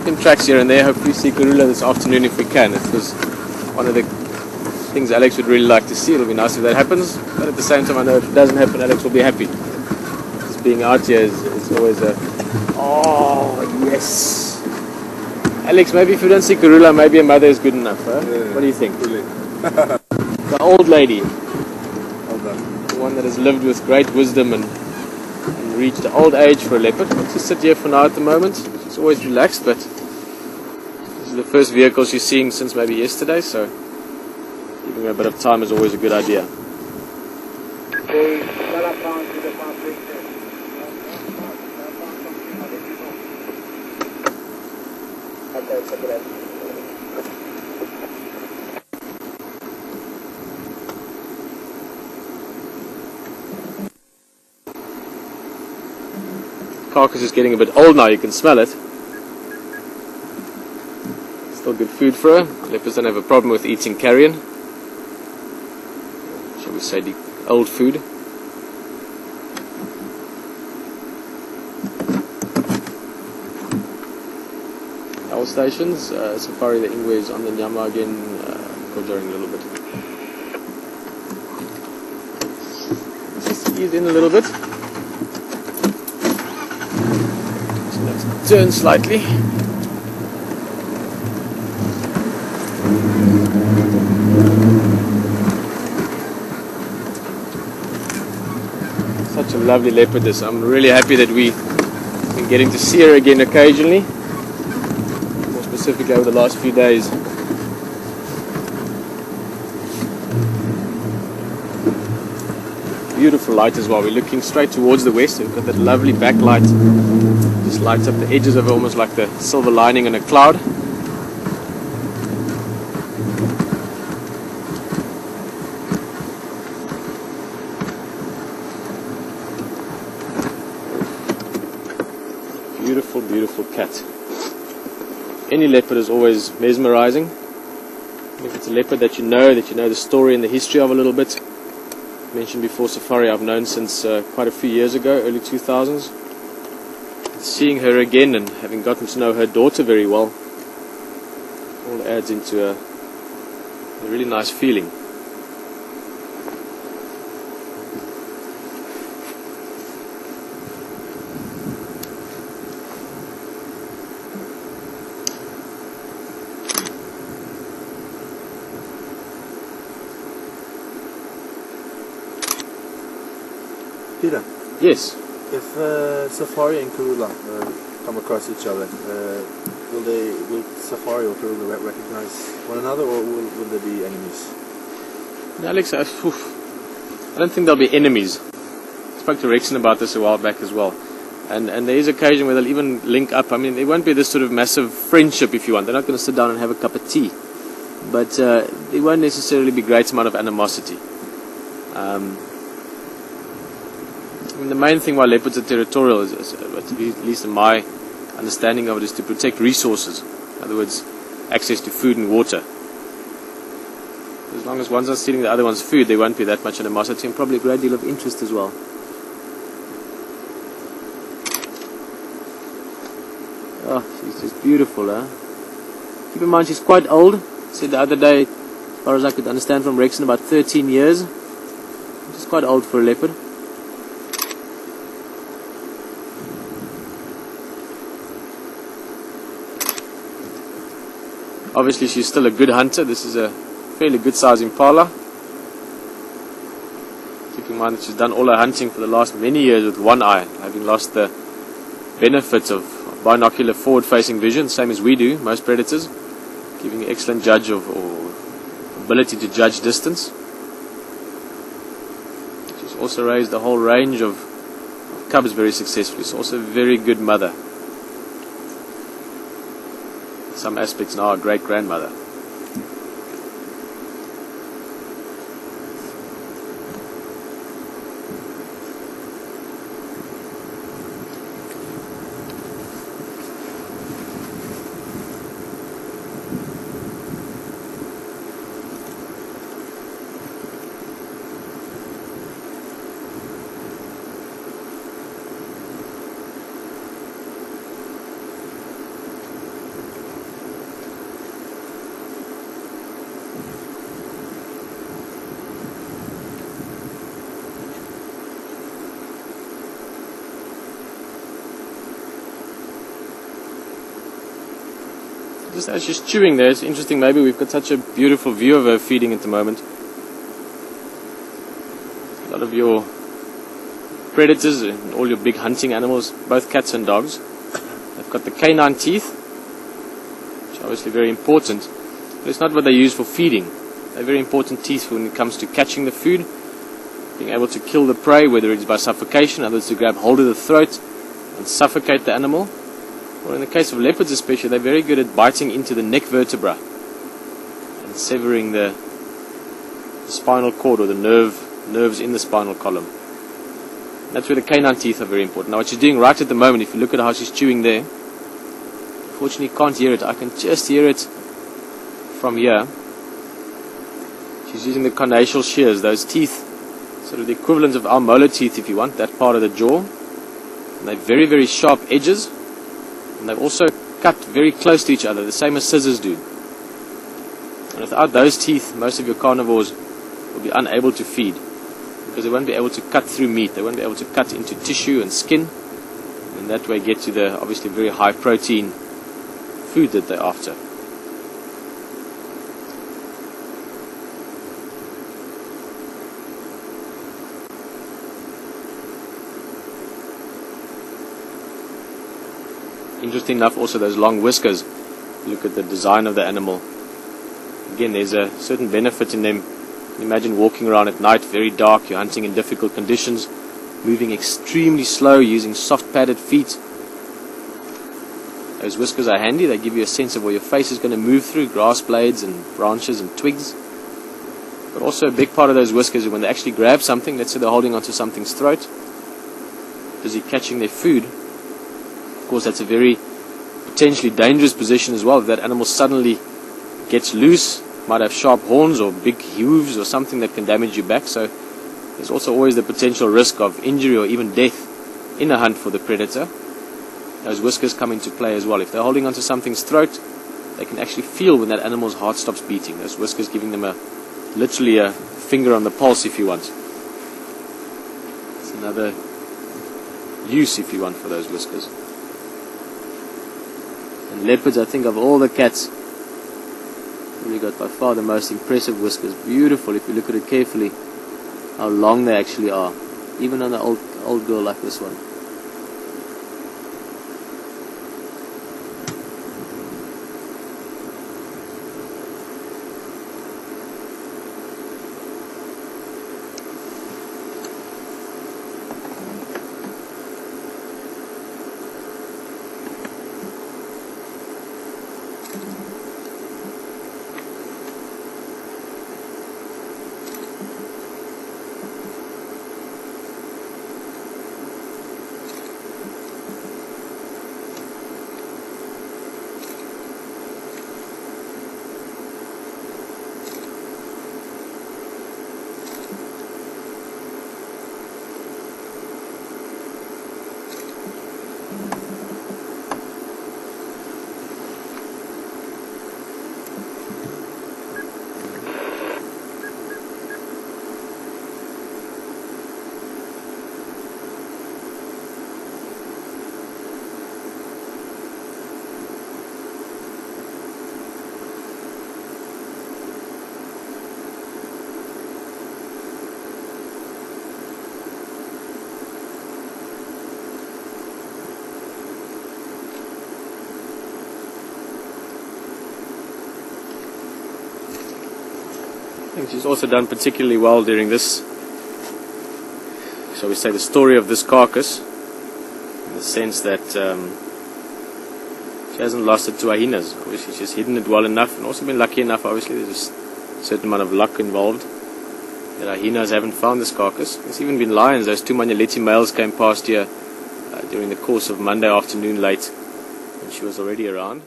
making tracks here and there. Hopefully see Karula this afternoon if we can. It was one of the things Alex would really like to see. It'll be nice if that happens, but at the same time I know if it doesn't happen, Alex will be happy. Just being out here is always a... Oh, yes! Alex, maybe if we don't see Karula, maybe a mother is good enough, huh? Yeah, what do you think? Really. The old lady. The one that has lived with great wisdom and reached old age for a leopard. Let's just sit here for now at the moment. She's always relaxed, but this is the first vehicle she's seeing since maybe yesterday, so giving her a bit of time is always a good idea. Carcass is getting a bit old now, you can smell it. Still good food for her. Leopards don't have a problem with eating carrion. Shall we say the old food. Power stations, Safari the Ingwe is on the Nyama again, conjuring a little bit. Just ease in a little bit. Turn slightly. Such a lovely leopardess. I'm really happy that we've been getting to see her again occasionally. More specifically over the last few days. Beautiful light as well. We're looking straight towards the west. We've got that lovely backlight. Just lights up the edges of it, almost like the silver lining on a cloud. Beautiful, beautiful cat. Any leopard is always mesmerizing. If it's a leopard that you know the story and the history of a little bit. Mentioned before, Safari I've known since quite a few years ago, early 2000s. Seeing her again and having gotten to know her daughter very well all adds into a really nice feeling. Peter? Yes? If Safari and Karula come across each other, will Safari or Karula recognize one another, or will they be enemies? Alex, I don't think they'll be enemies. I spoke to Rexon about this a while back as well. And there is occasion where they'll even link up. I mean, it won't be this sort of massive friendship, if you want. They're not going to sit down and have a cup of tea. But there won't necessarily be a great amount of animosity. I mean, the main thing why leopards are territorial is, at least in my understanding of it, is to protect resources. In other words, access to food and water. As long as one's not stealing the other one's food, there won't be that much animosity and probably a great deal of interest as well. Oh, she's just beautiful, huh? Keep in mind she's quite old. I said the other day, as far as I could understand from Rexon, about 13 years. Which is quite old for a leopard. Obviously she's still a good hunter. This is a fairly good size impala. Keep in mind that she's done all her hunting for the last many years with one eye, having lost the benefit of binocular forward-facing vision, same as we do, most predators, giving an excellent judge of, or ability to judge distance. She's also raised a whole range of cubs very successfully. She's also a very good mother. In some aspects now a great-grandmother. Just as she's chewing there, it's interesting, maybe we've got such a beautiful view of her feeding at the moment. A lot of your predators and all your big hunting animals, both cats and dogs, they've got the canine teeth, which are obviously very important, but it's not what they use for feeding. They're very important teeth when it comes to catching the food, being able to kill the prey, whether it's by suffocation, others to grab hold of the throat and suffocate the animal. Or in the case of leopards especially, they're very good at biting into the neck vertebra and severing the spinal cord or the nerves in the spinal column. That's where the canine teeth are very important. Now what she's doing right at the moment, if you look at how she's chewing there, unfortunately you can't hear it. I can just hear it from here. She's using the carnassial shears, those teeth, sort of the equivalent of our molar teeth if you want, that part of the jaw. And they're very, very sharp edges. And they also cut very close to each other, the same as scissors do. And without those teeth, most of your carnivores will be unable to feed, because they won't be able to cut through meat. They won't be able to cut into tissue and skin, and that way get to the obviously very high protein food that they're after. Interesting enough, also those long whiskers. Look at the design of the animal. Again, there's a certain benefit in them. Imagine walking around at night, very dark, you're hunting in difficult conditions, moving extremely slow, using soft padded feet. Those whiskers are handy. They give you a sense of where your face is going to move through, grass blades and branches and twigs. But also a big part of those whiskers is when they actually grab something, let's say they're holding onto something's throat, busy catching their food. Of course, that's a very potentially dangerous position as well. If that animal suddenly gets loose, might have sharp horns or big hooves or something that can damage your back. So there's also always the potential risk of injury or even death in a hunt for the predator. Those whiskers come into play as well. If they're holding onto something's throat, they can actually feel when that animal's heart stops beating. Those whiskers giving them literally a finger on the pulse, if you want. It's another use, if you want, for those whiskers. And leopards, I think of all the cats, really got by far the most impressive whiskers. Beautiful if you look at it carefully, how long they actually are, even on an old girl like this one. I think she's also done particularly well during this, shall we say, the story of this carcass, in the sense that she hasn't lost it to hyenas. Obviously she's hidden it well enough, and also been lucky enough, obviously there's a certain amount of luck involved, that hyenas haven't found this carcass. There's even been lions. Those two Manyaleti males came past here during the course of Monday afternoon late, and she was already around.